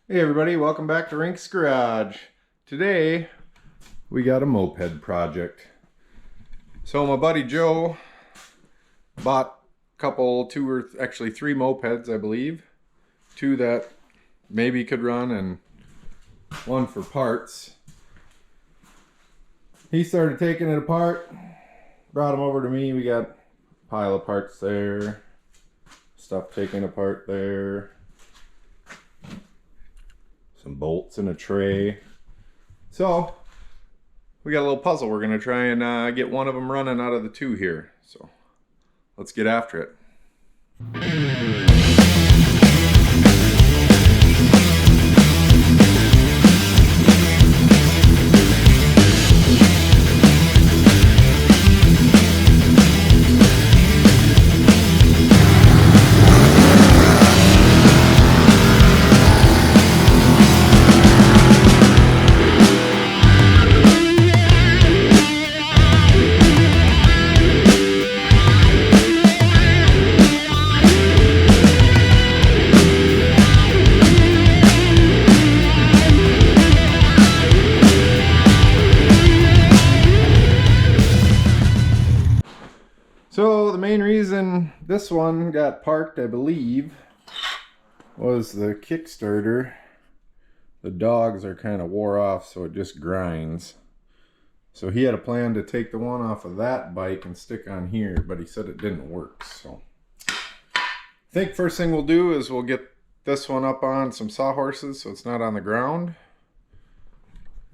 Hey everybody, welcome back to Rink's Garage. Today we got a moped project. So my buddy Joe bought a couple, actually three mopeds, I believe. Two that maybe could run and one for parts. He started taking it apart, brought them over to me. We got a pile of parts there, stuff taken apart there. Some bolts in a tray. So we got a little puzzle. We're gonna try and get one of them running out of the two here. So let's get after it. So the main reason this one got parked, I believe, was the Kickstarter. The dogs are kind of wore off, so it just grinds. So he had a plan to take the one off of that bike and stick on here, but he said it didn't work. So I think first thing we'll do is we'll get this one up on some sawhorses so it's not on the ground.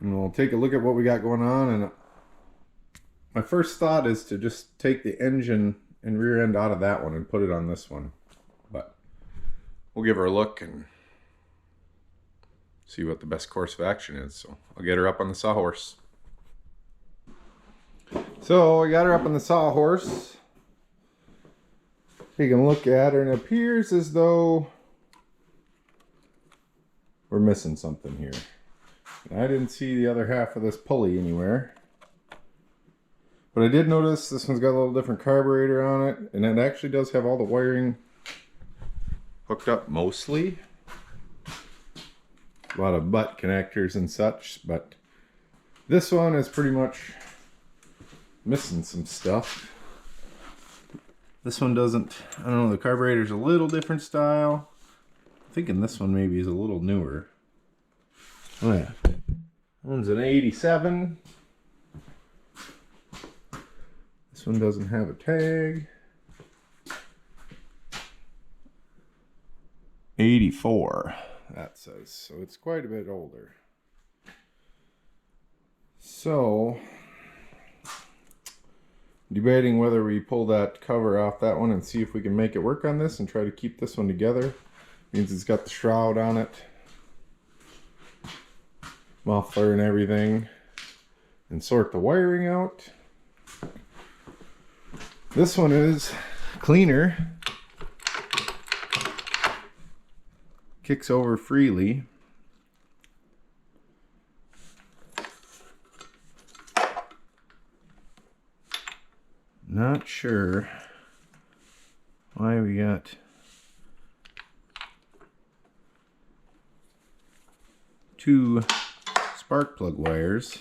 And we'll take a look at what we got going on. And my first thought is to just take the engine and rear end out of that one and put it on this one. But we'll give her a look and see what the best course of action is. So I'll get her up on the sawhorse. So I got her up on the sawhorse. You can look at her and it appears as though we're missing something here. I didn't see the other half of this pulley anywhere. But I did notice this one's got a little different carburetor on it, and it actually does have all the wiring hooked up mostly. A lot of butt connectors and such, but this one is pretty much missing some stuff. This one doesn't, I don't know, the carburetor's a little different style. I'm thinking this one maybe is a little newer. Oh yeah, that one's an 87. This one doesn't have a tag. 84, that says. So it's quite a bit older. So, debating whether we pull that cover off that one and see if we can make it work on this and try to keep this one together. Means it's got the shroud on it, muffler and everything, and sort the wiring out. This one is cleaner, kicks over freely. Not sure why we got two spark plug wires.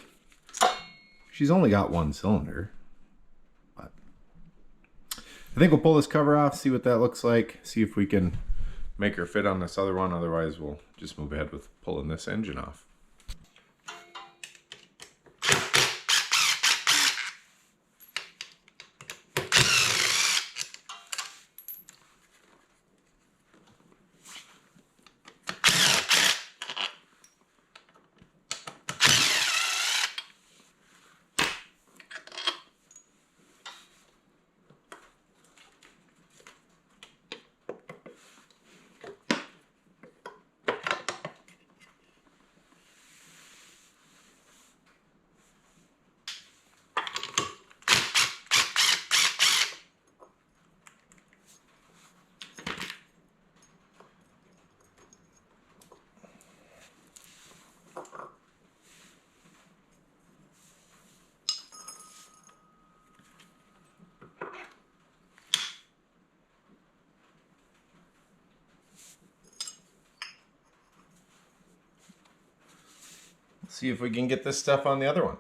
She's only got one cylinder. I think we'll pull this cover off, see what that looks like, see if we can make her fit on this other one. Otherwise, we'll just move ahead with pulling this engine off. see if we can get this stuff on the other one.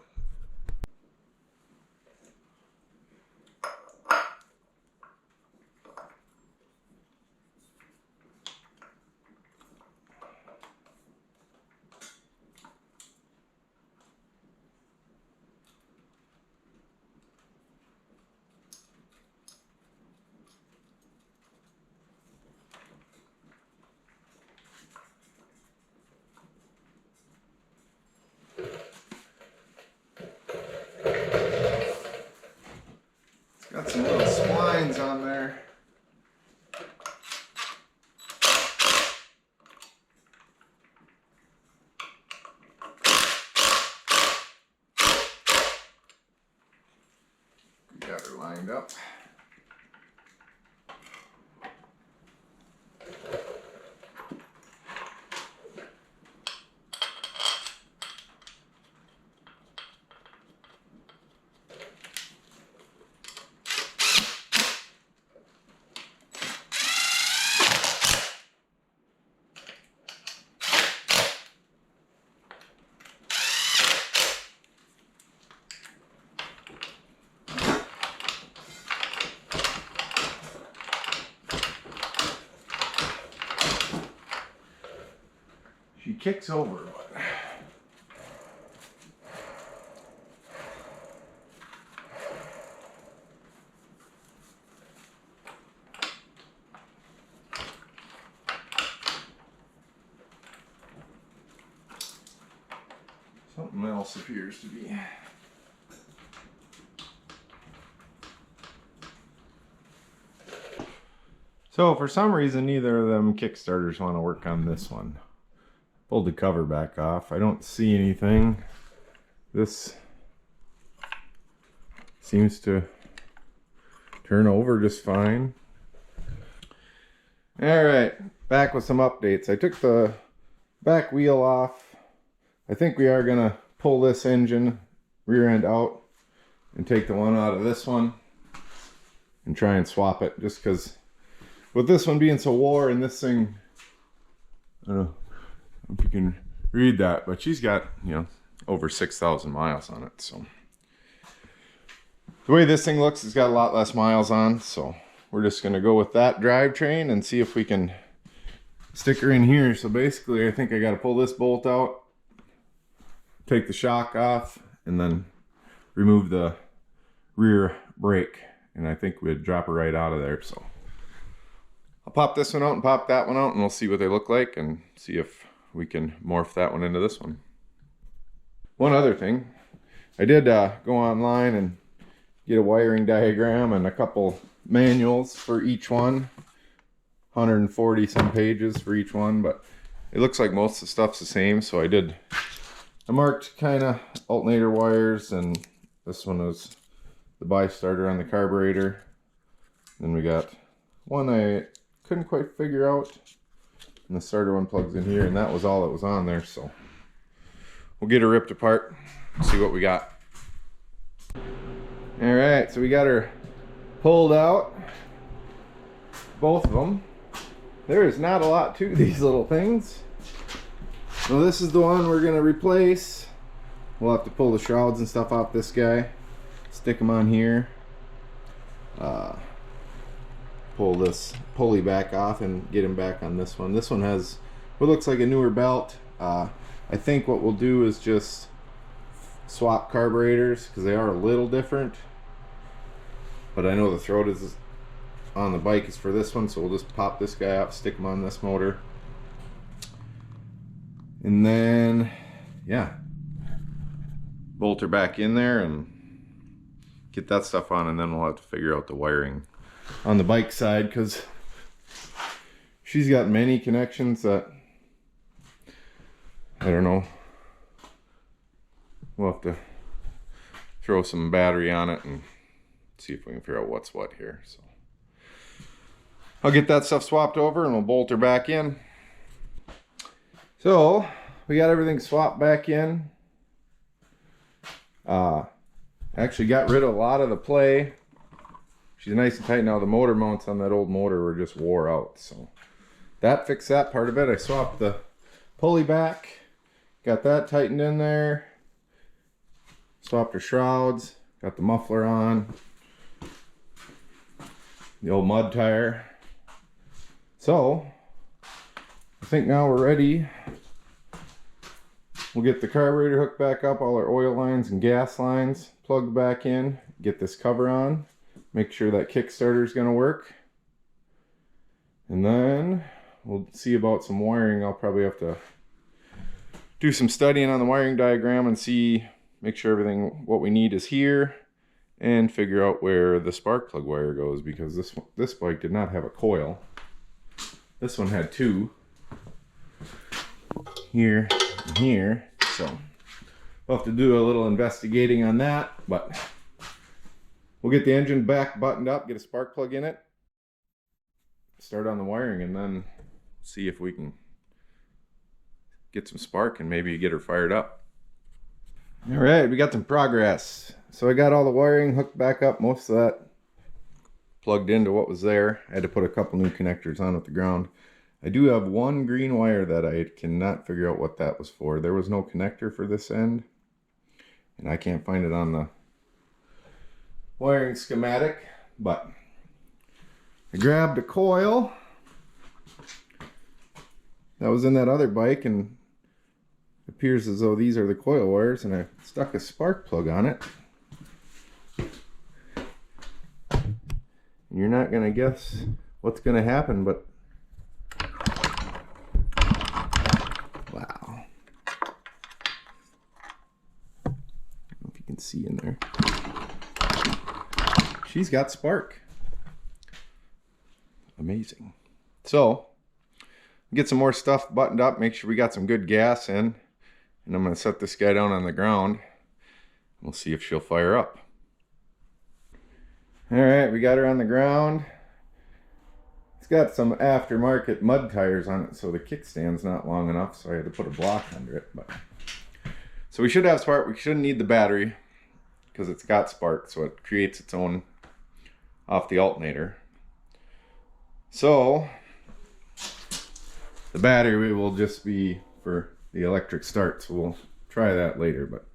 Got some little splines on there. We got her lined up. She kicks over, but something else appears to be. So for some reason, neither of them Kickstarters want to work on this one. Pulled the cover back off. I don't see anything. This seems to turn over just fine. All right, back with some updates. I took the back wheel off. I think we are gonna pull this engine rear end out and take the one out of this one and try and swap it, just because with this one being so wore and this thing, I don't know if you can read that, but she's got, you know, over 6,000 miles on it. So the way this thing looks, it's got a lot less miles on, so we're just going to go with that drivetrain and see if we can stick her in here. So basically, I think I got to pull this bolt out, take the shock off, and then remove the rear brake, and I think we'd drop her right out of there. So I'll pop this one out and pop that one out, and we'll see what they look like and see if we can morph that one into this one. One other thing, I did go online and get a wiring diagram and a couple manuals for each one. 140 some pages for each one, but it looks like most of the stuff's the same. So I marked kind of alternator wires, and this one was the bi-starter on the carburetor. Then we got one I couldn't quite figure out, and the starter one plugs in here, and that was all that was on there. So we'll get her ripped apart, see what we got. All right, so we got her pulled out, both of them. There is not a lot to these little things. So this is the one we're gonna replace. We'll have to pull the shrouds and stuff off this guy, stick them on here, pull this pulley back off and get him back on this one. This one has what looks like a newer belt. I think what we'll do is just swap carburetors because they are a little different, but I know the throat is on the bike is for this one, so we'll just pop this guy out, stick him on this motor, and then yeah, bolt her back in there and get that stuff on, and then we'll have to figure out the wiring on the bike side because she's got many connections that I don't know. We'll have to throw some battery on it and see if we can figure out what's what here. So I'll get that stuff swapped over and we'll bolt her back in. So we got everything swapped back in. Actually got rid of a lot of the play. She's nice and tight now. The motor mounts on that old motor were just wore out, so that fixed that part of it. I swapped the pulley back, Got that tightened in there. Swapped her shrouds. Got the muffler on. The old mud tire. So, I think now we're ready. We'll get the carburetor hooked back up, all our oil lines and gas lines plugged back in, get this cover on, make sure that Kickstarter is going to work. And then we'll see about some wiring. I'll probably have to do some studying on the wiring diagram and see, make sure everything, what we need is here, and figure out where the spark plug wire goes, because this bike did not have a coil. This one had two. Here and here, so we'll have to do a little investigating on that, but we'll get the engine back buttoned up, get a spark plug in it, start on the wiring, and then see if we can get some spark and maybe get her fired up. All right, we got some progress. So I got all the wiring hooked back up, most of that plugged into what was there. I had to put a couple new connectors on with the ground. I do have one green wire that I cannot figure out what that was for. There was no connector for this end, and I can't find it on the wiring schematic, but I grabbed a coil that was in that other bike, and it appears as though these are the coil wires, and I stuck a spark plug on it. And you're not going to guess what's going to happen, but wow. I don't know if you can see in there. She's got spark. Amazing. So, get some more stuff buttoned up, make sure we got some good gas in, and I'm going to set this guy down on the ground. We'll see if she'll fire up. Alright, we got her on the ground. It's got some aftermarket mud tires on it, so the kickstand's not long enough, so I had to put a block under it. But so we should have spark. We shouldn't need the battery because it's got spark, so it creates its own off the alternator. So the battery will just be for the electric start, so we'll try that later. But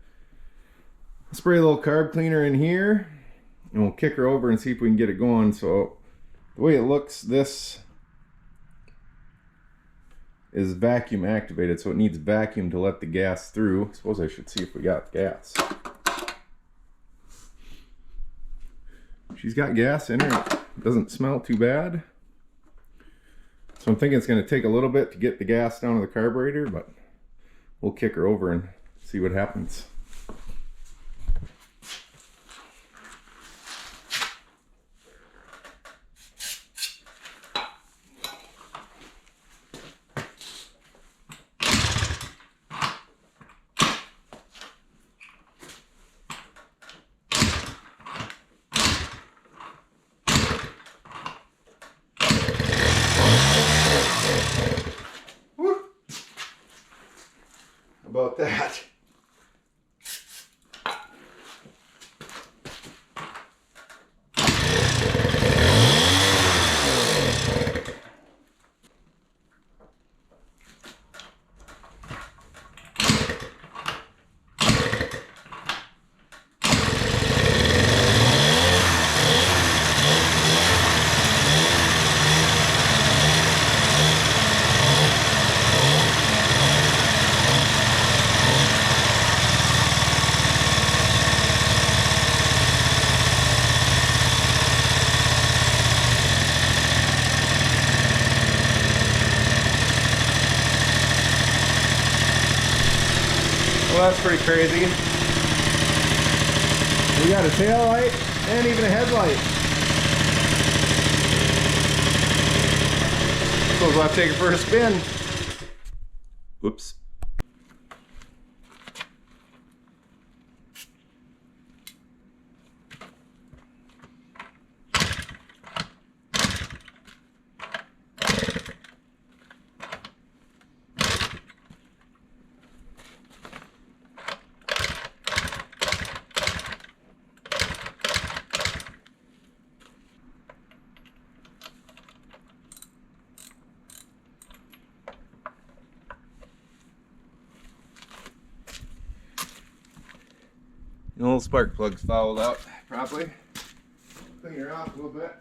spray a little carb cleaner in here, and we'll kick her over and see if we can get it going. So the way it looks, this is vacuum activated, so it needs vacuum to let the gas through. I suppose I should see if we got gas. She's got gas in her. It doesn't smell too bad. So I'm thinking it's going to take a little bit to get the gas down to the carburetor, but we'll kick her over and see what happens. About that. Well, that's pretty crazy. We got a tail light and even a headlight. So we'll have to take it for a spin. Whoops. The little spark plug's fouled out properly. Clean her off a little bit.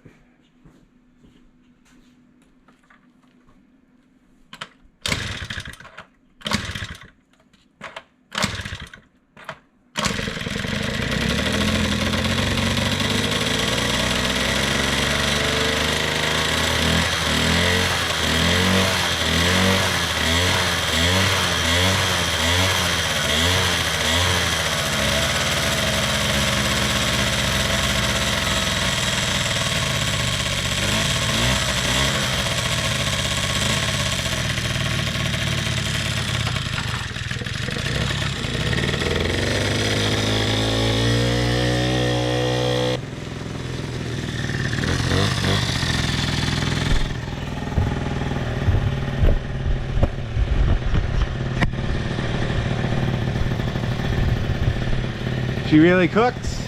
She really cooks.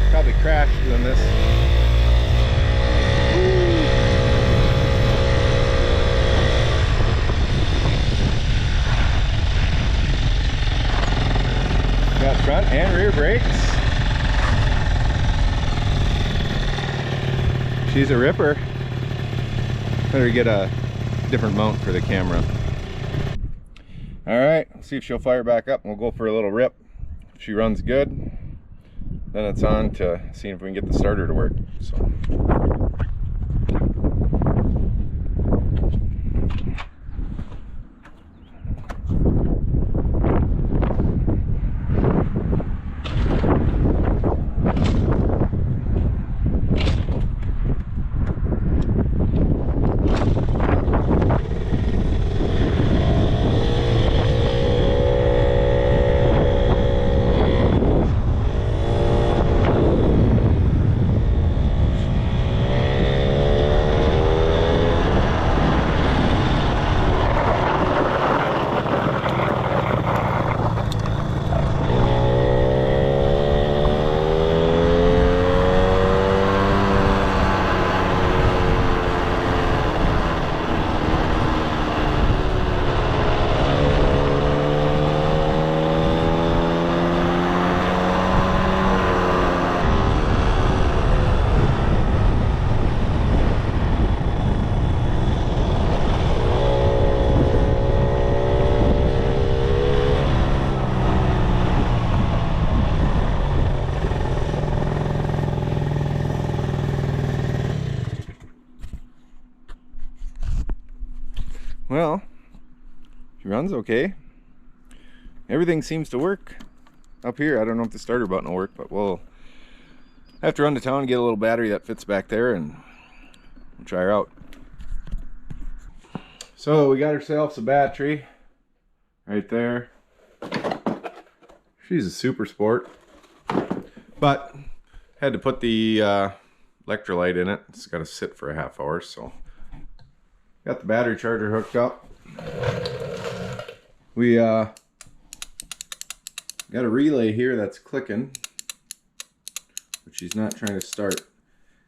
Probably crashed doing this. Got front and rear brakes. She's a ripper. Better get a different mount for the camera. All right, see if she'll fire back up and we'll go for a little rip. If she runs good, then it's on to seeing if we can get the starter to work. So. Well, she runs okay. Everything seems to work up here. I don't know if the starter button will work, but we'll have to run to town and get a little battery that fits back there and we'll try her out. So we got ourselves a battery right there. She's a super sport, but had to put the electrolyte in it. It's got to sit for a half hour, so got the battery charger hooked up. We got a relay here that's clicking, but she's not trying to start.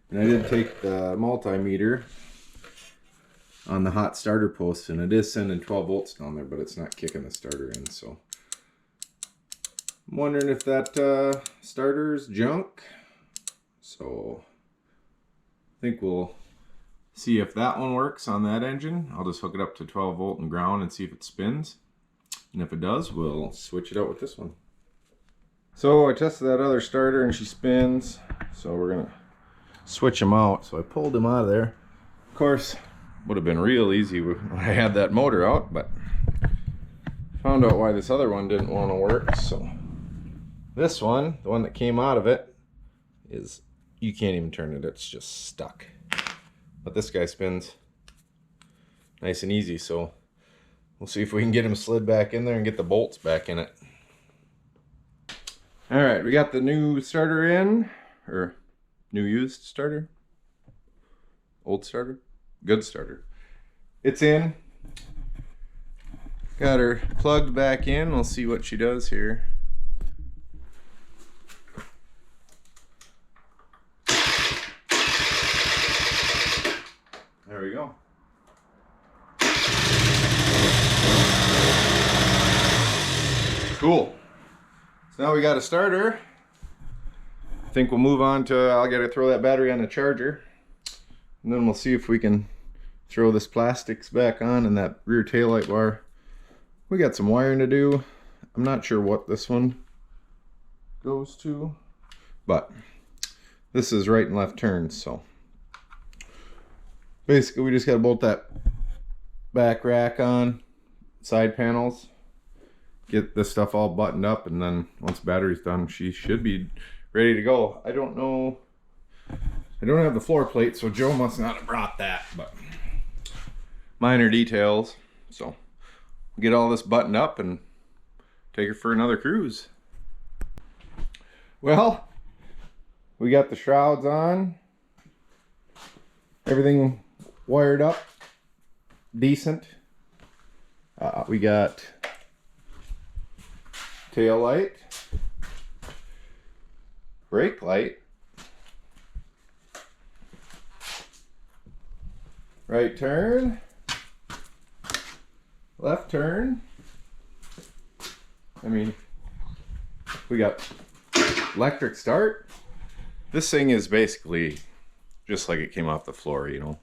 And I did take the multimeter on the hot starter post, and it is sending 12 volts down there, but it's not kicking the starter in. So I'm wondering if that starter's junk. So I think we'll see if that one works on that engine. I'll just hook it up to 12 volt and ground and see if it spins. And if it does, we'll switch it out with this one. So I tested that other starter and she spins. So we're gonna switch them out. So I pulled them out of there. Of course, would have been real easy when I had that motor out, but found out why this other one didn't want to work. So this one, the one that came out of it, is, you can't even turn it, it's just stuck. But this guy spins nice and easy, so we'll see if we can get him slid back in there and get the bolts back in it. All right, we got the new starter in, or new used starter, old starter, good starter. It's in. Got her plugged back in. We'll see what she does here. There we go. Cool. So now we got a starter. I think we'll move on to, I'll gotta throw that battery on the charger. And then we'll see if we can throw this plastics back on and that rear taillight bar. We got some wiring to do. I'm not sure what this one goes to, but this is right and left turns, so basically we just gotta bolt that back rack on, side panels, get this stuff all buttoned up, and then once the battery's done, she should be ready to go. I don't know, I don't have the floor plate, so Joe must not have brought that, but minor details. So we'll get all this buttoned up and take her for another cruise. Well, we got the shrouds on, everything wired up decent. We got tail light, brake light, right turn, left turn. I mean, we got electric start. This thing is basically just like it came off the floor, you know,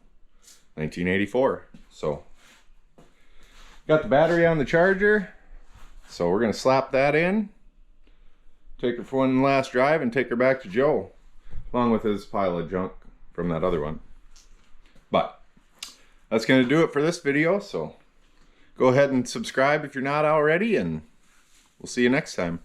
1984. So got the battery on the charger, so we're gonna slap that in, take her for one last drive, and take her back to Joe, along with his pile of junk from that other one. But that's gonna do it for this video, so go ahead and subscribe if you're not already, and we'll see you next time.